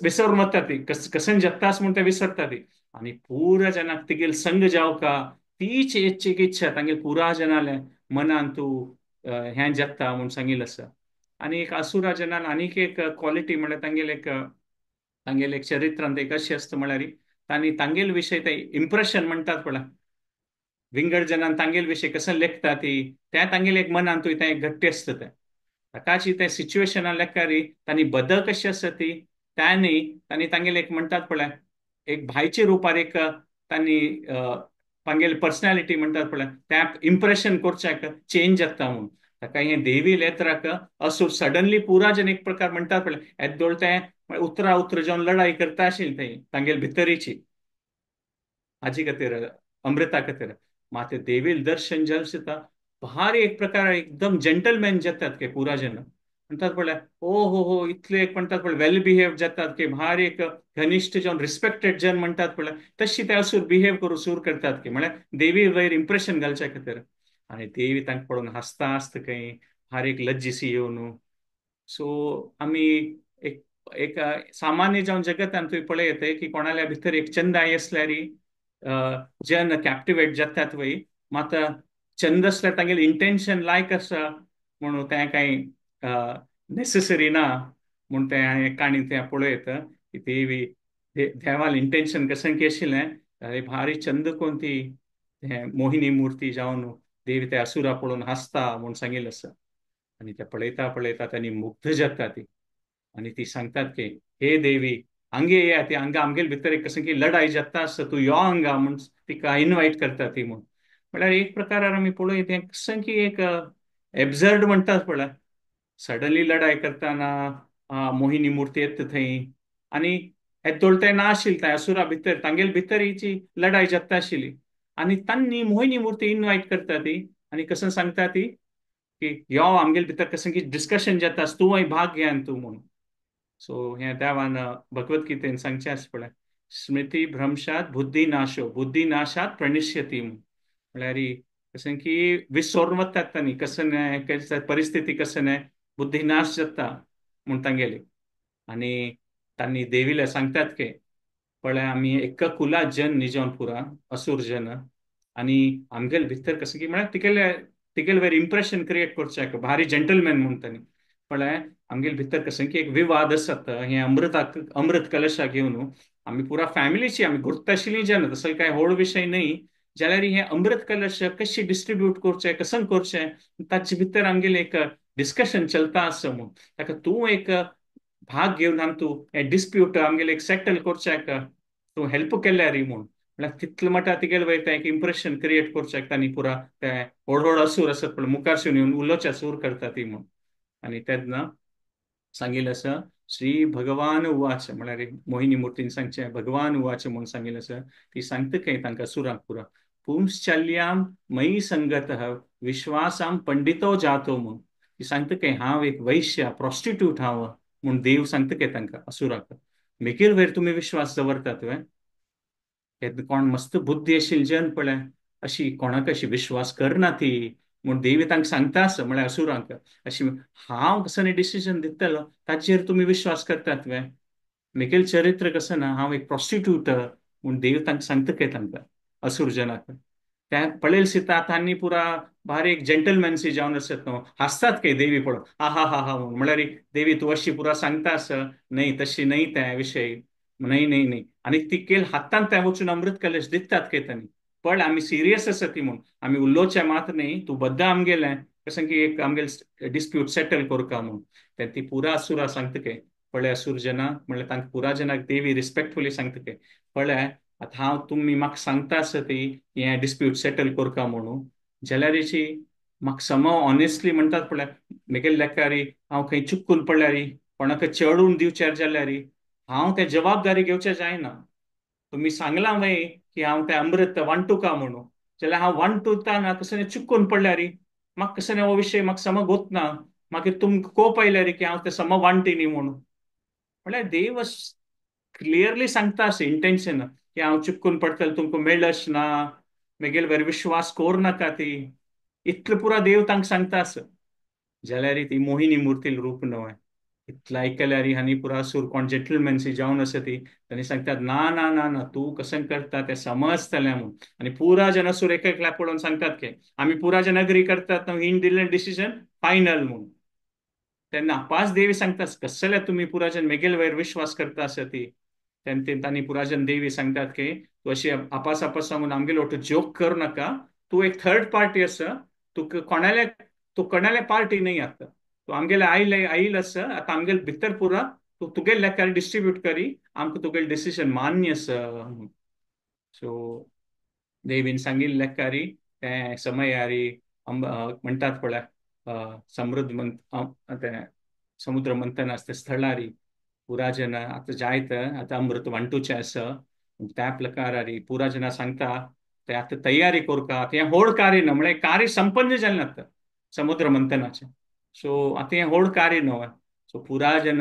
विसरून वता ती कसन जत्तास म्हणून ते विसरता ती आणि पुरा जनाक तिगेल संग जावका तीच एक इच्छा तांगेल पुरा जनाले मनान तूं हें जगता म्हणून सांगिल्लें आसा आणि एक असुरा जनान आनीक एक क्वॉलिटी म्हळ्यार तांगेल एक चरित्रांत एक अशी असता म्हळ्यार तांणी तांगेल विशय ते इम्प्रेशन म्हणटात पळय विंगड जनान तांगेल विशय कसं लेखता ती त्या तांगेल एक मनान तूं तें घट्टी असता तें ताकाची त्या सिच्युएशना लेखारी तांणी बदल कशी आसा ती त्यांनी तांणी तांगेले एक म्हणटात पळय एक भायच्या रुपार एक तांणी तांगेली पर्सनॅलिटी म्हणटात पळय त्या इम्प्रेशन करच्याक चेंज जाता म्हणून ताका हें देवी लेत्राक असो सडनली पुरा जन एक प्रकार म्हणटात पळय येद्दोळ तें उतरा उतर जावन लढाई करता आशिल्ली थंय तांगेल भितरीची हाजी खातीर अमृता खातीर मात देवील दर्शन जल जाता भारी एक प्रकार एकदम जेंटलमॅन जातात के पुरा जन म्हणटात पळय ओ हो इतले एक म्हणटात पळय वेल बिहेव जातात की भारी एक घनिश्ठ जावन रिस्पेक्टेड जन म्हणटात पळय तशी ते असूर बिहेव करू सूर करतात की म्हळ्यार देवी वयर इम्प्रेशन घालच्या खातीर आणि देवी तांकां पळोवन हसता आसता खंय भारी एक लज्जिसी येवन सो आमी एक एक सामान्य जावन जगतान तुवें पळयत की कोणाल्या भितर एक चंदाई आसल्यार जन कॅप्टिवेट जातात वय मात चंद असल्यार तांगेले इंटेन्शन लायक आसा म्हणून तें कांय नेसेसरी ना म्हूण तें हांवें काणी तें पळयत की देवी देवाल इंटेन्शन कशें की आशिल्लें भारी चंद कोण ती मोहिनी मूर्ती जावन देवी त्या असुरा पळोवन हसता म्हणून सांगिल्लें आसा आणि ते पळयता पळयता त्यांनी मुग्ध जाता ती आणि ती सांगतात की हे देवी हांगे या ती हांगा आमगेले भितर एक कशें की लढाई जाता आसता तूं यो हांगा म्हूण तिका इन्वायट करता ती म्हूण म्हळ्यार एक प्रकारान आमी पळयत हें कशें की एक एब्झर्ड म्हणटात पळय सडनली लढाई करतना मोहिनी मूर्ती येता थंय आणि येद्दोळ तें ना आशिल्लें थंय असुरा भितर तांगेले भितर हिची लढाई जाता आशिल्ली आणि तांणी मोहिनी मूर्ती इन्वायट करता ती आणि कसं सांगता ती की यो आमगेले भितर कशें की डिस्कशन जाता तूं भाग घे तूं म्हणून सो हें देवान भगवद्गीतेन सांगचें आसा पळय स्मृती भ्रंशात बुद्धिनाशात प्रणिश्यती म्हळ्यार कशें की विसरून वतात तांणी कसं परिस्थिती कसं बुद्धिनाश जाता म्हूण तांगेली आणि तांणी देवीला सांगतात की पळय आमी एका कुलात जन न्ही जावन पुरा असुर जन आणि आमगेले भितर कशें की म्हळ्यार तिगेले वयर इम्प्रेशन क्रिएट करचें भारी जेंटलमॅन म्हणून तांणी पळय आमगेले भितर कशें की एक विवाद आसत हे अमृत कलशा घेवन आमी पुरा फॅमिलीची आमी घुर्त आशिल्लीं जन तसो काय व्हड विशय न्हय जाल्यार हे अमृत कलश कशी डिस्ट्रीब्यूट करचे कसं करचें ताचे भितर आमगेलें एक डिस्कशन चलता आसा म्हूण ताका तूं एक भाग घेवन तूं हें डिस्प्यूट आमगेलें एक सेटल करचेक तूं हेल्प केल्यार म्हूण म्हळ्यार तितले मटा तिगेले वयर एक इम्प्रेशन क्रिएट करचेक तांणी पुरा ते व्हड व्हड असूर आसत पण मुखार शिवन येवन उलोवचे सूर करता ती म्हूण आणि तेन्ना सांगिल्लें आसा श्री भगवान उवाच म्हळ्यार मोहिनी मूर्तीन सांगचें भगवान उवाच म्हणून सांगिल्लें आसा ती सांगता खंय तांकां सुराक पुरा पुंश्चल्याम मयी संगतः विश्वासाम पंडितो जातो म्हूण ती सांगता खंय हांव एक वैश्य प्रॉस्टिट्यूट हांव म्हूण देव सांगता खंय तांकां असुराक मेकीर वयर तुमी विश्वास दवरता तुवें कोण मस्त बुद्धी आशिल्ली जन पळय, अशी कोणाक अशी विश्वास करना ती, म्हूण देवी तांकां सांगता आस म्हळ्यार असुरांक अशी, हांव कसो डिसिजन दितलो ताचेर तुमी विश्वास करतात वे. मुखेल चरित्र कसं ना, हांव एक प्रॉस्टिट्यूट म्हूण देव तांकां सांगता काय तांकां असुरजनाक. त्या पळयल सिता तांणी पुरा भारी एक जेंटलमॅनसी जावन आसत न्हू, हांसतात काय देवी पळोवन, हा हा हा हा म्हणून. म्हळ्यार देवी तूं अशी पुरा सांगता आस, नाही तशी नाही त्या विषयी, नाही नाही नाही. आणि ती केल हातान त्या वचून अमृत कलश दितात काय तांणी. पण आमी सिरियस आसा ती म्हणून, आमी उल्लोवचे मात नाही, तूं बद्दा आमगेलें कशें की एक आमगेले डिस्प्यूट सेटल करता म्हणून. ती पुरा असुरा सांगता काय, पळय असुरजना म्हणल्यार तांकां पुरा जनाक देवी रिस्पेक्टफुली सांगता काय, पळय आतां हांव तुमी म्हाका सांगता आसा ती हें डिस्प्यूट सेटल करता म्हणून, जाल्यार अशी म्हाका समव ऑनेस्टली म्हणटात पळय, मुगेले लेकारी हांव खंय चुकून पडल्यार, कोणाक चडून दिवच्यार जाल्यार हांव ते जबाबदारी घेवचें जायना. तुम्ही सांगला वय की हांव तें अमृत वांटुका म्हणून, जाल्यार हांव वांटुताना कसं चुकून पडल्यार म्हाका कसं हो विशय म्हाका समज गोतना, मागीर तुमकां कोप आयल्यार की हांव तें सम वांटी न्ही म्हणून. म्हळ्यार देव क्लियरली सांगता अशें इंटेन्शन की हांव चुकून पडटलें तुमकां मेळच ना, म्हगेले वर विश्वास कोर नाका ती, इतलो पुरा देव तांकां सांगता आस. जाल्यार ती मोहिनी मूर्ती रूप न्हय. इतलं आयकल्यार हांणी पुरा सूर कोण जेंटलमॅनसी जावन आसा ती, तांणी सांगतात ना ना ना ना तूं कशें करता तें समजतलें म्हणून. आनी पुरा जन सूर एक एकल्या पळोवन सांगतात की आमी पुरा जन अग्री करतात हिन दिल्लें डिसिजन फायनल म्हणून. तेन्ना पांच देवी सांगता कसं जाल्यार तुमी पुराजन मेगेल वयर विश्वास करता आसा ती. तांणी पुराजन देवी सांगतात की तूं अशी आपास आपास सांगून आमगेलो वाटो जोक करू नाका, तूं एक थर्ड पार्टी आसा, तूं कोणाले पार्टी नाही आता, तूं आमगेले आईल आसा, आतां आमगेले भितर पुरा तूं तुगेले लेकार डिस्ट्रीब्यूट करी, आमकां तुगेलें डिसिजन मान्य आसा. सो देवीन सांगिल्लें लेकारी तें समयारी म्हणटात पळय समृद्ध तें समुद्र मंथन आसता स्थळारी पुरा जन आतां जायत आतां अमृत वांटूचें आसा, त्या प्रकारारी पुरा जना सांगता ते आतां तयारी करता. हें व्हड कार्य न्हय, म्हळ्यार कार्य संपन्न जालें आतां समुद्र मंथनाचें. सो आतां हें व्हड कार्य न्हय. सो पुरा जन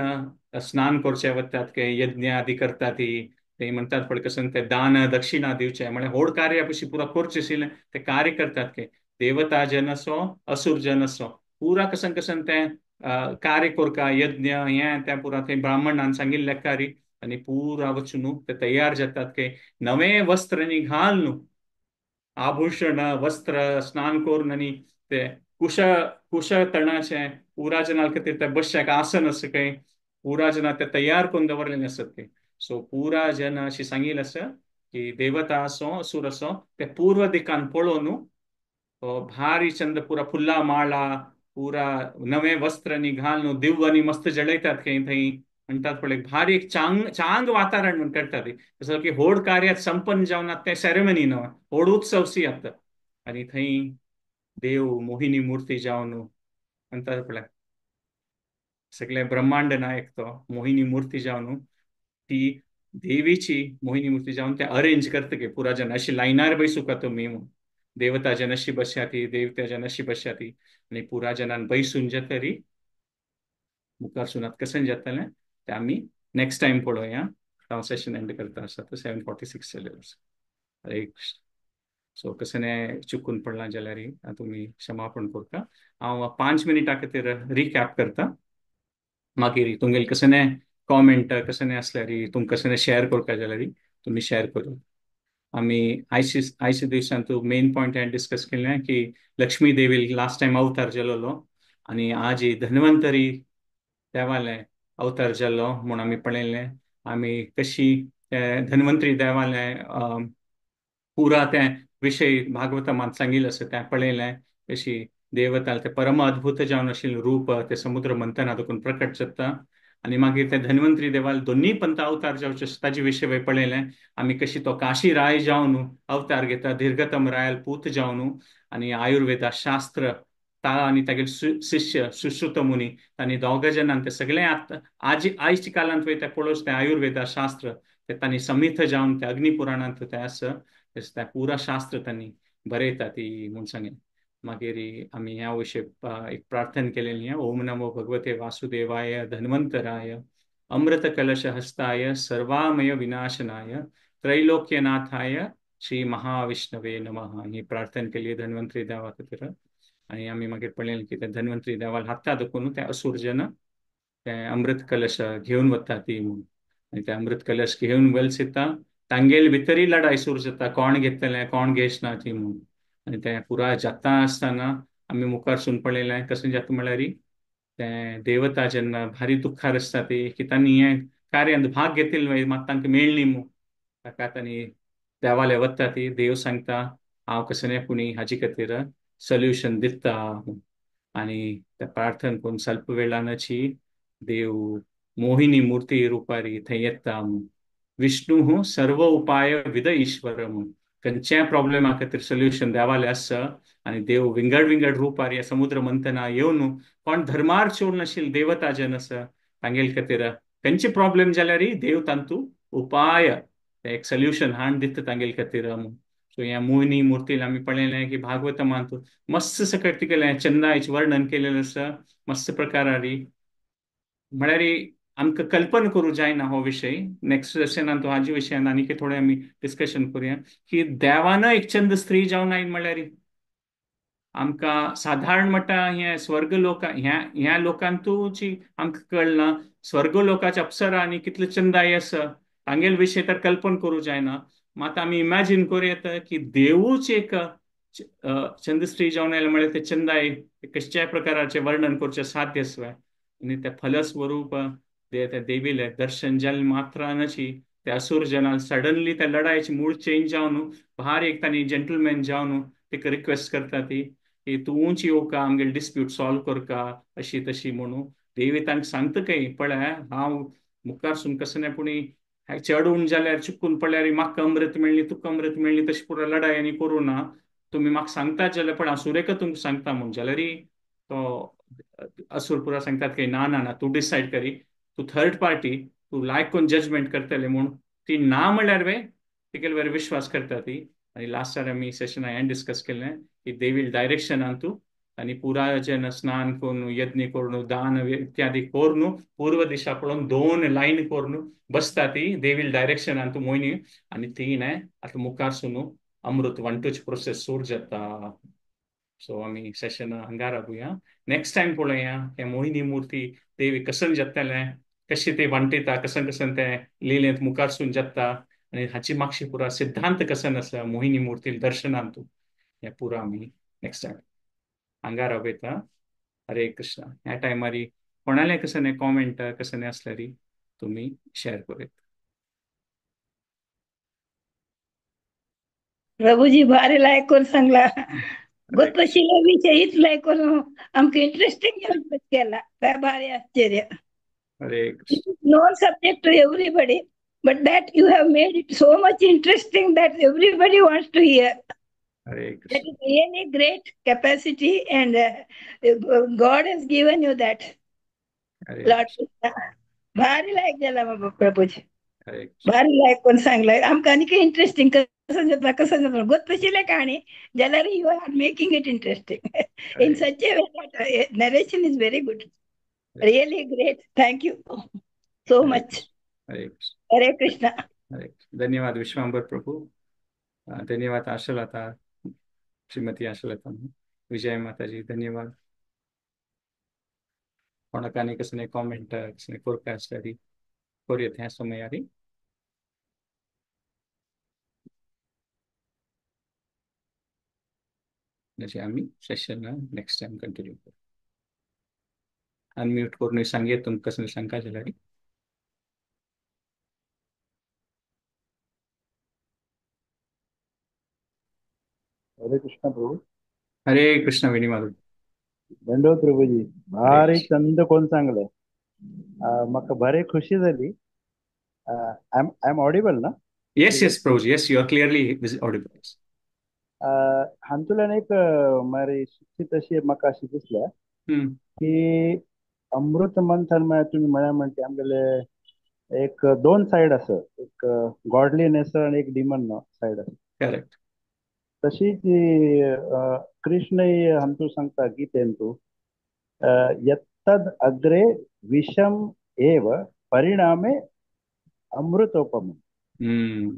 स्नान करचे वतात के यज्ञ आदी करता ती, ते म्हणतात पळय कसं ते दान दक्षिणा दिवचे, म्हळ्यार व्हड कार्य पशी पुरा करचें आशिल्लें ते कार्य करतात के देवता जन असो असुर जन असो पुरा कसन कसन तें कार्य करता, यज्ञ हें तें पुरा थंय ब्राह्मणान सांगिल्लें कार्य. आनी पुरा वचून ते तयार जातात के नवें वस्त्र न्ही घाल न्हू, आभूषण वस्त्र स्नान करून आनी ते कुश कुश तणाचे पुरा जना खातीर ते बसशाक आसन आसा काय, पुरा जना ते तयार करून दवरलेले आसत ते. सो पुरा जन अशी सांगिल्लें आसा की देवता असो असुर असो ते पूर्व दिकान पळोवन भारी चंद पुरा फुल्ला माळा पुरा नवे वस्त्र न्ही घाल न्हू, दिव आनी मस्त जळयतात खंय थंय. म्हणटात पळय भारी एक चांग चांग वातावरण म्हण करतात जसं की व्हड कार्यात संपन्न जावन आतां तें सेरेमनी न्हय, व्हड उत्सव सी आतां. आनी थंय देव मोहिनी मूर्ती जावन म्हणटात पळय सगळे ब्रह्मांड नायक तो मोहिनी मूर्ती जावन ती देवीची मोहिनी मूर्ती जावन ते अरेंज करता गे पुरा जन अशी लायनार बैसूं तुमी म्हणून. देवता जन अशी बसया ती, देवता जन अशी बसया ती, आनी पुरा जनान बैसून जातरी मुखार सुनात कशें जातलें तें आमी नेक्स्ट टायम पळोवया. हांव सेशन एंड करता आसा 7:46 जालें आसा. हरे कृष्ण. सो कसं चुकून पडलां जाल्यार तुमी क्षमापण करता. हांव 5 मिनिटां खातीर रिकॅप करता, मागीर तुमगेलें कसं कॉमेंट कसं आसल्यार तुमकां कसं शेअर करता जाल्यार तुमी शेअर करूं. आमी आयच्या दिवसांत मेन पॉयंट हें डिस्कस केलें की लक्ष्मी देवी लास्ट टायम अवतार जालोलो आनी आज ही धन्वंतरी देवालें अवतार जाल्लो म्हूण आमी पळयलें. आमी कशी धन्वंतरी देवालें पुरा तें विशय भागवतांत सांगिल्लो आसा तें पळयलें. कशी देवता ते परम अद्भुत जावन आशिल्लें रूप ते समुद्र मंथनांत देखून प्रकट जाता. आनी मागीर ते धन्वंतरी देवाल दोन्ही पंथ अवतार जावचे ताजे विशय पळयलें आमी. कशी तो काशी राय जावन अवतार घेता, दीर्घतम रायाल पूत जावन, आनी आयुर्वेदा शास्त्र ता आनी तागेले शिष्य सुश्रुत मुनी तांणी दोग जणांनी ते सगळे आयच्या काळांत ते पळोवच ते आयुर्वेदा शास्त्र ते तांणी समीथ जावन ते अग्निपुराणांत ते आसा त्या पुरा शास्त्र तांणी बरयता ती म्हूण सांगलें. मागीर आमी ह्या विशय एक प्रार्थना केलेली ओम नमो भगवते वासुदेवाय धन्वंतराय अमृत कलश हस्ताय सर्वामय विनाशनाय त्रैलोक्यनाथाय श्री महाविष्णवे नमः ही प्रार्थना केली धन्वंतरी देवा खातीर. आणि आम्ही मागीर पळयलें की ते धन्वंतरी देवाला हात्ता दुखून ते असुरजन ते अमृत कलश घेवन वता ती म्हूण. आनी ते अमृत कलश घेवन वयर सरता तांगेल भितरी लढाई सुरू जाता कोण घेतलें कोण घेयचना ती म्हूण. आनी ते पुराय जाता आसतना आमी मुखार सून पळयलें कशें जाता म्हळ्यार ते देवता जेन्ना भारी दुख्खार आसता ती की तांणी हे कार्यांत भाग घेतिल्लो मात तांकां मेळ्ळी म्हूण ताका तांणी देवाले वता ती देव सांगता हांव कसल्यापुणी हाजे खातीर सोल्युशन दिता. आणि त्या प्रार्थना करून ಸ್ವಲ್ಪ वेळानची देव मोहिनी मूर्ती रुपारी थंय येता. विष्णू सर्व उपाय विद ईश्वरम खंयच्या प्रॉब्लेमा खातीर सोल्युशन देवाले आसता. आणि देव विंगड विंगड रुपारी समुद्र मंथना येवन कोण धर्मार चोर नाशिल्ले देवता जन आसा तांगेल खातीर खंयचे प्रॉब्लेम जाल्यार देव तांतू उपाय एक सोल्युशन हाड दिता तांगेल खातीर. सो ह्या मोहिनी मूर्तीला आमी पळयलें की भागवतमांत मस्त सकट केलें चंदायचे वर्णन केलेलें आसा मस्त प्रकारारी. म्हळ्यार आमकां कल्पना करूं जायना हो विशय. नेक्स्ट सेशनान तो हाजे विशयान आनीक थोडें आमी डिस्कशन करुया की देवान एक चंद स्त्री जावन आयन म्हळ्यार आमकां साधारण म्हणटा हे स्वर्ग लोक ह्या लोकांतूची आमकां कळना स्वर्ग लोकाच्या अप्सरा आनी कितले चंदाय आसा तांगेल विशय तर कल्पना करूं जायना. मात आमी इमॅजिन करूं की देवूच एक चंद्रश्री जावन आयले म्हळ्यार ते चंदाय कशा प्रकाराचे वर्णन करचे साध्य आसवे. आनी ते फलस्वरूप ते देवीले दर्शन जाल्ले मात्रानची त्या असुर जनाल सडनली त्या लढायची मूळ चेंज जावन भार एक तांणी जेंटलमॅन जावन तिका रिक्वेस्ट करता ती की तूंच येवका आमगेले डिस्प्यूट सॉल्व करका अशी तशी म्हणून देवी तांकां सांगता काय पळय हांव मुखार सून कसल्यापुणी चढून जाल्यार चुकून पडल्यार म्हाका अमृत मेळ्ळी तुका अमृत मेळ्ळी तशी पुरो लढाई आनी करूं ना. तुमी म्हाका सांगतात जाल्यार पण हांव सुरेखा तुमकां सांगता म्हणून जाल्यार तो असुर पुरा सांगतात की ना ना ना तूं डिसायड करी तूं थर्ड पार्टी तूं लायक कोण जजमेंट करतले म्हूण ती ना म्हळ्यार तिगेले वर विश्वास करता ती. आनी लास्टार आमी सेशना हें डिस्कस केलें की देवील डायरेक्शनान तूं आनी पुरा जेन्ना स्नान करून यज्ञ करून दान इत्यादी करून पूर्व दिशा पळोवन 2 लायन करून बसता ती देवील डायरेक्शनान तूं मोहिनी आनी ती न्हय आतां मुखार सून अमृत वांटूच प्रोसेस सुरू जाता. सो आमी सेशन हांगा राखुया. नेक्स्ट टायम पळोवया हे मोहिनी मूर्ती देवी कसन जातलें कशी ते वांटयता कसन कसन ते लिलेंत मुखार सून जाता आनी हाची मागशी पुरा सिद्धांत कसन आसा मोहिनी मूर्ती दर्शनांत हे पुरो आमी नेक्स्ट टायम हांगा रावयता. हरे कृष्ण. ह्या टायमार कोणाले कसं कॉमेंट कसं असल्यार तुम्ही शेअर करूयात. प्रभुजी भारी लायक करून सांगला हरे गोतशिला विषय इतलाय करून आमकां इंटरेस्टिंग केला काय भारी आश्चर्य. हरे It Krishna. is known subject to everybody, but that you have made it so much interesting that everybody wants to hear. हरे That Krishna. is really great capacity, and God has given you that. हरे Lord Krishna. Krishna. भारी लायक झाला बाबा प्रभूजी. हरे कृष्ण. भारी लायक कोण सांगलाय आमकां आनी इंटरेस्टिंग कसं जाता गोतशिले कहाणी जाल्यार you are making it interesting in Hare such a narration is very good. Hare really great. Thank you so Hare much. Krishna. Hare Krishna. हरे कृष्णा. हरे कृष्ण. धन्यवाद विश्वांबर प्रभु. धन्यवाद आशलता श्रीमती आशलता विजय माताजी धन्यवाद. कोणाकानी कसं कॉमेंट कसं करता आसल्यार करूयात ह्या समयार. जसे आम्ही सेशन नेक्स्ट टाइम कंटिन्यू करू. अनम्यूट करून सांगेत तुमकां कसं शंका जाल्यार. हरे कृष्ण प्रभू. हरे कृष्ण वेणी माधव. दंडवत प्रभूजी. हरे भारी कृष्ण. चंद कोण सांगलं म्हाका बरी खुशी जाली. आय एम ऑडिबल ना. येस येस प्रभुजी yes you are clearly audible. हातूंतल्यान एक मारी शिक्षीत अशी म्हाका अशी दिसल्या हम्म. की अमृत मंथन म्हळ्यार तुमी म्हळ्या म्हणटा आमगेले एक 2 सायड आसा एक गॉडलीनेस आणि एक डिमन सायड आसा. करेक्ट. तशीच कृष्ण हातूंत सांगता गीतेंतू यत्तद अग्रे विषम एव परिणामे अमृतोपम. हम्म.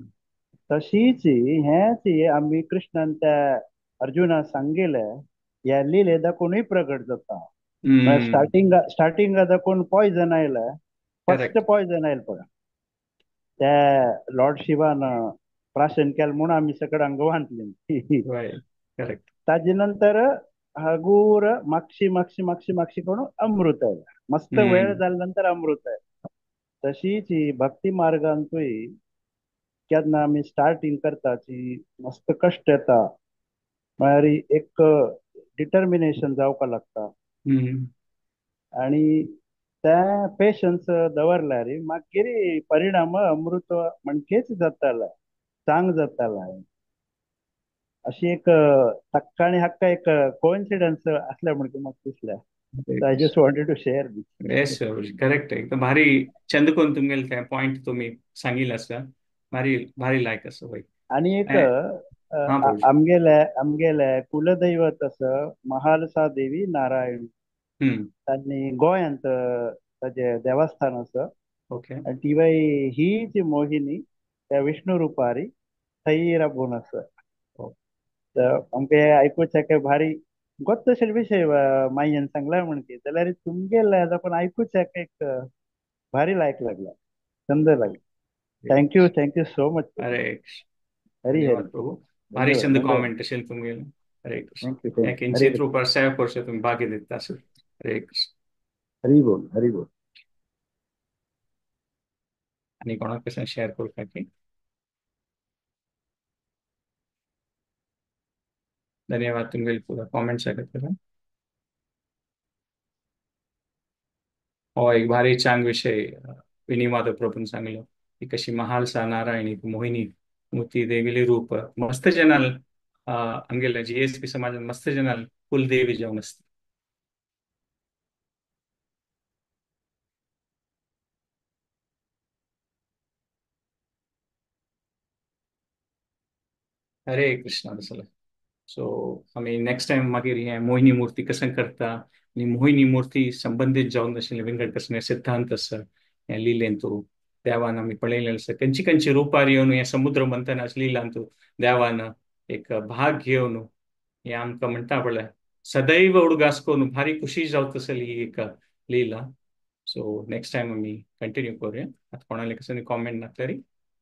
तशीच हेच हे आम्ही कृष्णान त्या अर्जुनाक सांगेले या लिले दाखवूनही प्रगट जाता. हम्म. स्टार्टिंग दाखवून पॉयझन आयला. First correct. पॉयझन आयल पळय त्या लॉर्ड शिवान प्राशन केलं म्हणून आम्ही सगळं अंग बांधले. राईट. करेक्ट. ताजे नंतर हगूर मागशी मागशी मागशी मागशी करून अमृत आहे. मस्त वेळ हम्म. झाल्यानंतर अमृत आहे. तशीच ही भक्ती मार्गांतूय केन्ना आमी स्टार्टिंग करता ची मस्त कष्ट येता म्हळ्यार एक डिटर्मिनेशन जावपा लागता. हम्म. आणि त्या पेशन्स दवरल्यार मागीर परिणाम अमृत म्हणकेच जाताला चांग जाताला. अशी एक हक्का आणि हक्का एक कोइन्सिडन्स असल्या म्हणून म्हाका दिसल्या. I just wanted to share yes, this. Correct आहे. एकदम भारी चंद कोण तुमगेले ते पॉइंट तुम्ही सांगितलं असं भारी भारी लायक असं होय. आणि एक हा भाऊजी. आमगेले कुलदैवत असं महालसा देवी नारायण हम्म. त्यांनी गोंयांत ताजे देवस्थान असं. ओके. आणि ती बाई ही जी मोहिनी त्या विष्णू रुपारी थंय राबून असं. तर आमगे आयकूचे काय भारी गोत तशे विषय मायेन सांगला म्हणके जाल्यार तुमगेले पण आयकूचे एक भारी लायक लागला छंद लागला. Thank you so much. अरे हरी धन्यवाद हरी. प्रभू. भारी धन्यवाद चंद धन्यवाद. कॉमेंट असेल तुमगेले. हरे थँक्यू कृष्ण. थँक्यू. एक हरे इंचित कृष्ण. रूपार सेवा करशे तुम्ही भागी देता असेल. हरे कृष्ण. हरी बोल हरी बोल. आणि कोणाक कसं शेअर करू का की धन्यवाद तुमगेले पुरा कॉमेंट सांगत हो. एक भारी चांग विषय विनिवाद प्रभून सांगलो की कशी महालसा नारायणी मोहिनी मूर्ती देविले रूप मस्त जनाल हंगेल GSP समाज मस्त जनाल कुलदेवी जाऊन असते. हरे कृष्णा बसला. सो आम्ही नेक्स्ट टाइम मागीर हे मोहिनी मूर्ती कसं करता आणि मोहिनी मूर्ती संबंधित जाऊन असेल वेंकट कसं सिद्धांत असं हे लिहिलेन तू देवान आम्ही पळयलेलं असं खंयची खंयची रुपार येवन हे समुद्र मंथन लिहिलां तू देवान एक भाग घेवन हे आमकां म्हणटा पळय सदैव उडगास करून भारी खुशी जावत असेल ही एक लिहिला. सो नेक्स्ट टाइम आम्ही कंटिन्यू करूया. आता कोणाला कसं कॉमेंट नासल्यार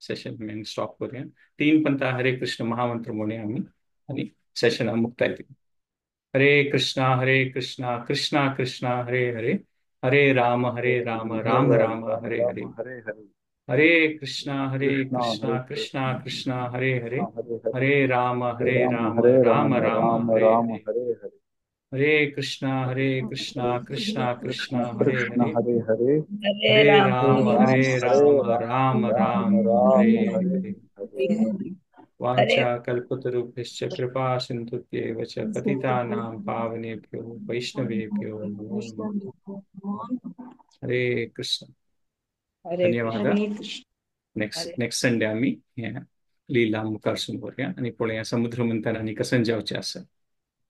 सेशन स्टॉप करूया. 3 पंथा हरे कृष्ण महामंत्र म्हणूया आम्ही आणि सेशन मुक्ताय दिली. हरे कृष्णा कृष्णा कृष्णा हरे हरे हरे राम हरे राम राम राम राम हरे राम हरे हरे हरे. हरे कृष्णा हरे कृष्णा कृष्णा कृष्णा कृष्णा हरे हरे हरे हरे. हरे राम हरे राम राम राम राम हरे राम हरे हरे हरे. हरे कृष्णा कृष्णा कृष्णा कृष्ण हरे कृष्ण हरे हरे हरे. हरे हरे राम राम राम राम राम हरे राम हरे हरे हरे. हरे वाञ्छा कल्पतरुभ्यश्च कृपा सिन्धुभ्येव च पतितानां पावनेभ्यो वैष्णवेभ्यो नमो नमः. हरे कृष्ण. हरे धन्यवाद. कृष्ण. नेक्स्ट हरे नेक्स्ट संडे आम्ही हे लीला मुखार सुरू करूया आणि पळया समुद्र मंथन आणि कसं जावचें आसा.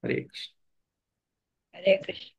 हरे कृष्ण. हरे कृष्ण.